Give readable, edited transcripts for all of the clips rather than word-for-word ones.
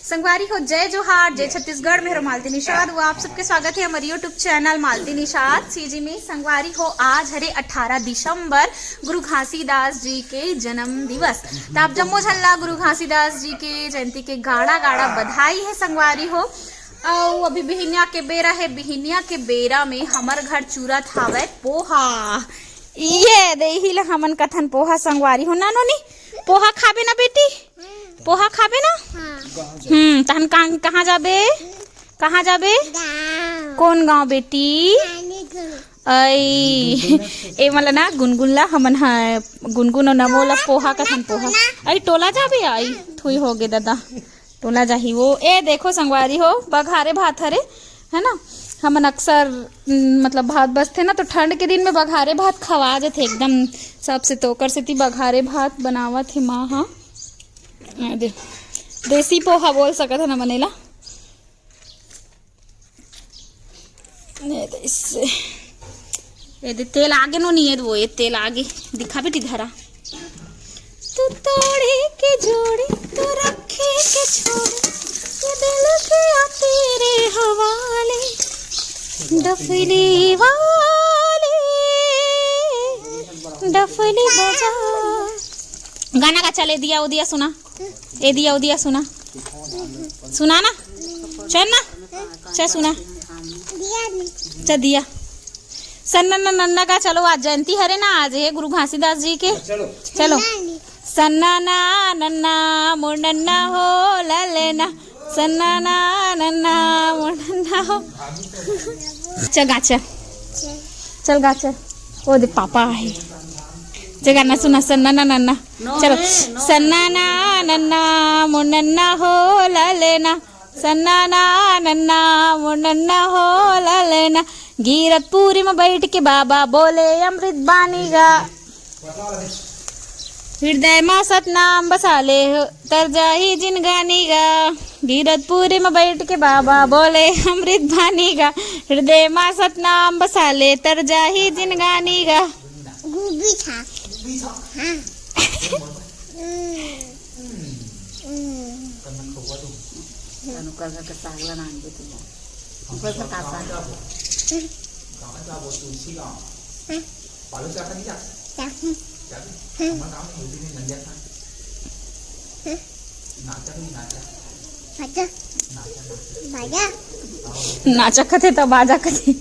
संगवारी हो, जय जोहार, जय छत्तीसगढ़। मेरा मालती निषाद वो आप सबके स्वागत है हमारे यूट्यूब चैनल मालती निषाद सीजी में। संगवारी हो, आज हरे 18 दिसंबर गुरु घासीदास जी के जन्म दिवस। तो आप जम्मो झल्ला गुरु घासीदास जी के जयंती के गाड़ा गाड़ा बधाई है संगवारी हो। और अभी बिहनिया के बेरा है, बिहनिया के बेरा में हमर घर चूरत हावे पोहा। ये देही ला हमन कथन पोहा संगवारी हो ना नोनी, पोहा खाबे ना बेटी, पोहा खाबे ना। तहन कहाँ जाबे, कहाँ जाबे, कौन गांव बेटी? आई ए मला ना गुनगुन ला हमन है गुनगुन और नमोला पोहा कथन पोहा। आई टोला जाबे, आई थुई हो गे दादा, टोला जाही वो। ए देखो संगवारी हो, बघारे भात हरे है ना। हमन अक्सर मतलब भात बसते ना तो ठंड के दिन में बघारे भात खवा जाते एकदम सबसे। तो ओकर सेती बघारे भात बनावत है माँ। हाँ देसी पोहा बोल सकत है ना बनेला। इससे ये तेल आगे नो नहीं है वो, ये तेल आगे दिखा बेटी धरा। तू तोड़े के जोड़े तू रखे के छोड़े, ये दिल के आ तेरे हवाले, डफली वाले डफली बजा। गाना का चले दिया उदिया सुना, ए दिया उदिया सुना, सुना ना चल ना, चल सुना चल दिया। सन्ना नन्ना का चलो, आज जयंती हरे ना, आज है गुरु घासीदास जी के। चलो सन्ना ना नन्ना मुन्ना हो ललेना, सन्ना ना नन्ना मुन्ना हो। चल गाचा, चल गाचा। ओ दे पापा है, चल गाना सुना सन्ना ना नन्ना। चलो सन्ना ना नन्ना मुन्ना हो ललेना, सन्ना ना नन्ना मुन्ना हो ललेना। गिरतपुरी में बैठ के बाबा बोले अमृत बानी गा, हृदय में सतनाम बसाले तर जाही जिन गानी गा। गिरतपुरी में बैठ के बाबा बोले अमृत बानी गा, हृदय में सतनाम बसाले तर जाही जिन गानी गा। नाचा कथे तो बाजा कथे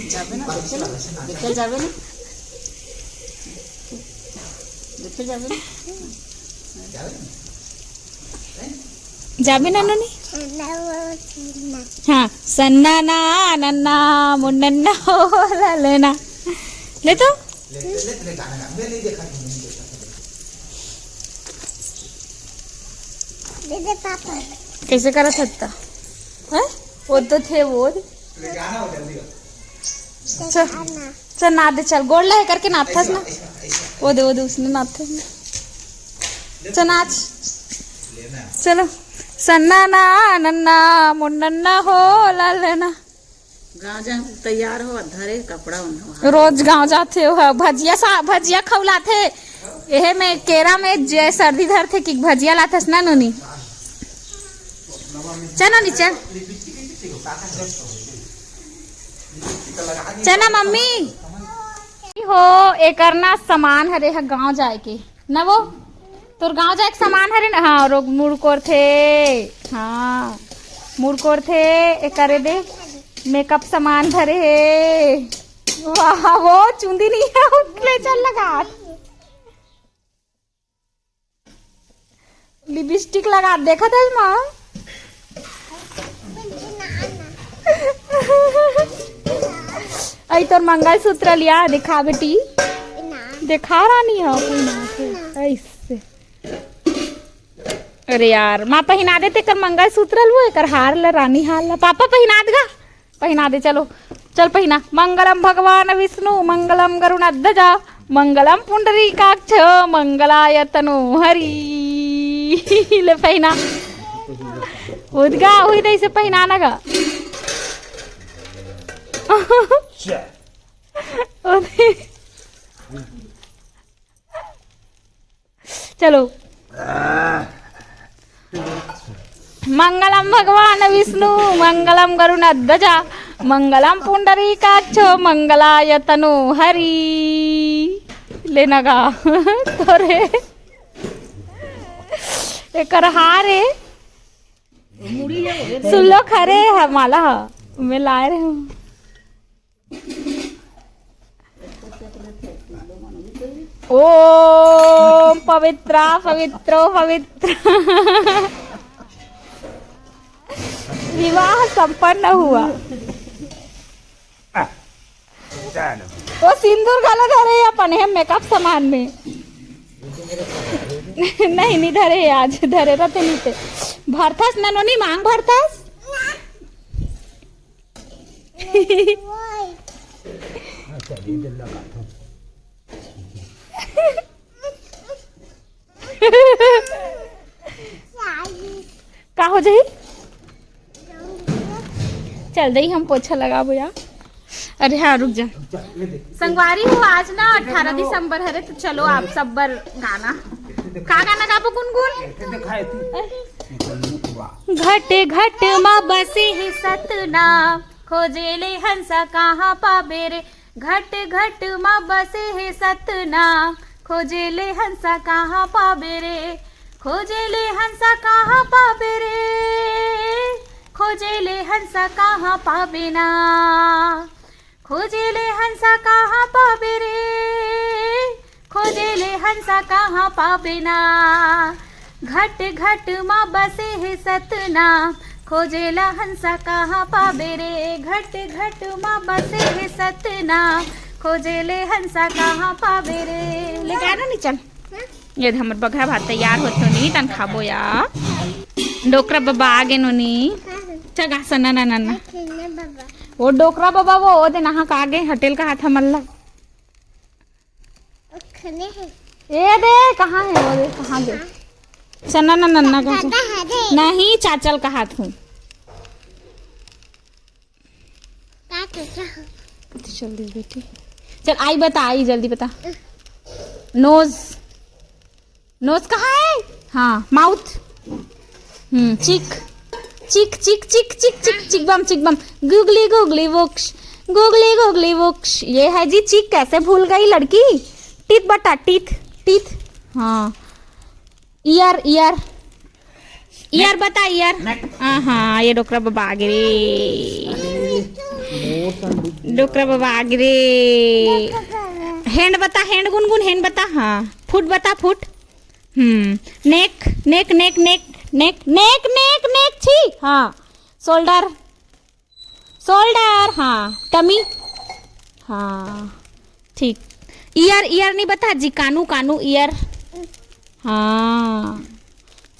जाबे ना, देखे जाबे ना, देखे जाबे ना, जाबे ना नोनी। हाँ सन्ना ना नन्ना मुन्ना हो ललेना, ले तो पापा कैसे करा था वो तो थे वो। चल ना दे, चल गोड़ ला करके नाथस ना, वो दे उसने नाथस ना। चल नाच, चलो सन्ना ना नन्ना मुन्ना हो ललेना। गाँव जा तैयार हो, धरे कपड़ा रोज गांव जाते हो, भजिया खवलाथे। यह में केरा में जे सर्दी धर थे कि भजिया लाथस ना नोनी। चलो नी चल, चना मम्मी हो एक करना सामान हरे है गांव जाए के ना। वो तोर गांव जाए के सामान हरे ना। हाँ रोग मुड़कोर थे, हाँ मुड़कोर थे एक करे दे मेकअप सामान भरे है। वाह वो चुंदी नहीं है, ले चल लगा लिपस्टिक लगा, देखा था माँ। आई तोर मंगल सूत्र लिया दिखा बेटी, दिखा रानी है ऐसे। अरे यार माँ पहना देते कर मंगल सूत्र वो कर हार ला रानी हार ला। पापा पहना देगा, पहना दे चलो, चल पहना। मंगलम भगवान विष्णु मंगलम गरुड़ध्वजा मंगलम पुंडरीकाक्ष मंगलाय तनु हरि। ले पहना उदगा हुई दे से पहनाना गा। चलो मंगलम भगवान विष्णु मंगलम गरुड़ध्वजा मंगलम पुंडरीकाक्षो मंगलाय तनु हरि लेना गा तोरे एकर हारे सुल्लो खरे है माला मैं लाए रहे हूँ ओम पवित्रा पवित्रो पवित्र विवाह संपन्न हुआ। वो सिंदूर गलत धरे अपन है मेकअप सामान में नहीं धरे आज धरे रहते नीचे भरथस ननोनी मांग भरथस का हो जाई चल दही हम पोछा लगाबो यार। अरे हाँ रुक जा संगवारी हो आज ना 18 दिसंबर है तो चलो आप सब बर गाना का गाना गाबो गुनगुन घट घट मा बसे है सतनाम खोजेले हंसा कहाँ पाबे रे घट घट मा बसे है सतनाम खोजेले हंसा कहाँ पाबे रे खोजेले हंसा कहाँ पाबे रे खोजेले हंसा कहाँ पाबे ना खोजेले हंसा कहाँ पाबे रे खोजेले हंसा कहाँ पाबे ना घट घट माँ बसे है सतनाम खोजेला हंसा कहाँ पाबे रे घट घट माँ बसे है सतनाम खोजेले हंसा कहाँ पाबे रे ले गया ना नहीं चल ये हमर बघा भात तैयार होत तो नहीं तन खाबो यार डोकरा बाबा आगे नो नी चगा सना ना ना ना वो डोकरा बाबा वो दे नहा का आगे होटल का हाथ मल्ला ये दे कहाँ है वो दे कहाँ दे सना ना नन्ना का नहीं चाचल का हाथ हूँ जल्दी बेटी चल आई बता आई जल्दी बता नोज नोज कहाँ है हाँ माउथ चिक चिक चिक चिक चिक चिक चिक बम गुगली गुगली वुक्स ये है जी चिक कैसे भूल गई लड़की टीथ बता टीथ टीथ हाँ ईयर ईयर ईयर बता ईयर हाँ ये डोकरा बाबा आगे रे डोकरा बाबा आगे रे हैंड बता हैंड गुनगुन हैंड बता हाँ फुट बता फुट नेक नेक नेक नेक नेक नेक नेक नेक छी हाँ शोल्डर शोल्डर हाँ टमी हाँ ठीक ईयर ईयर नहीं बता जी कानू कानू ईयर हाँ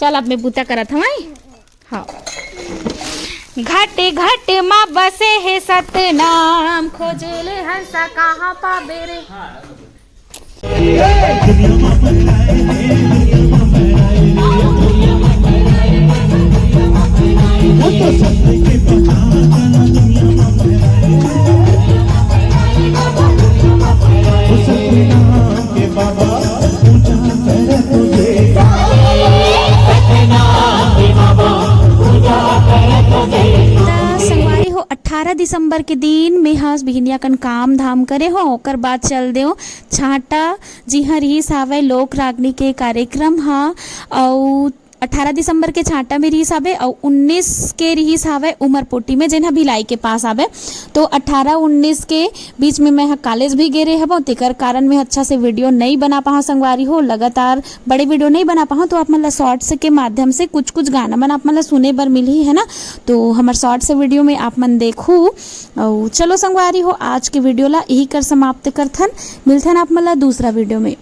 चल अब मैं बूता करत हूँ हाँ घट घट माँ बसे है सतनाम खोजेले हंसा कहाँ पाबे रे संगवारी हो 18 दिसंबर के दिन में हंस बिहनिया कन काम धाम करे हो ओकर बाद चल दे छाटा जी हाँ रिहिस हावे लोक रागनी के कार्यक्रम हाँ और 18 दिसंबर के छाटा में रिहिस आवे और 19 के रिहिस आवे उमरपोटी में जेन भिलाई के पास आवे तो 18-19 के बीच में मैं कॉलेज भी गे रहे हबो तेकर कारण मैं अच्छा से वीडियो नहीं बना पाऊँ संगवारी हो लगातार बड़े वीडियो नहीं बना पाऊँ तो आप मतलब शॉर्ट्स के माध्यम से कुछ कुछ गाना मन आप मतलब सुने बर मिली है ना तो हमारे शॉर्ट से वीडियो में आप मन देखू और चलो संगवारी हो आज के वीडियो ला यही कर समाप्त करथन मिलथन आप मतलब दूसरा वीडियो में।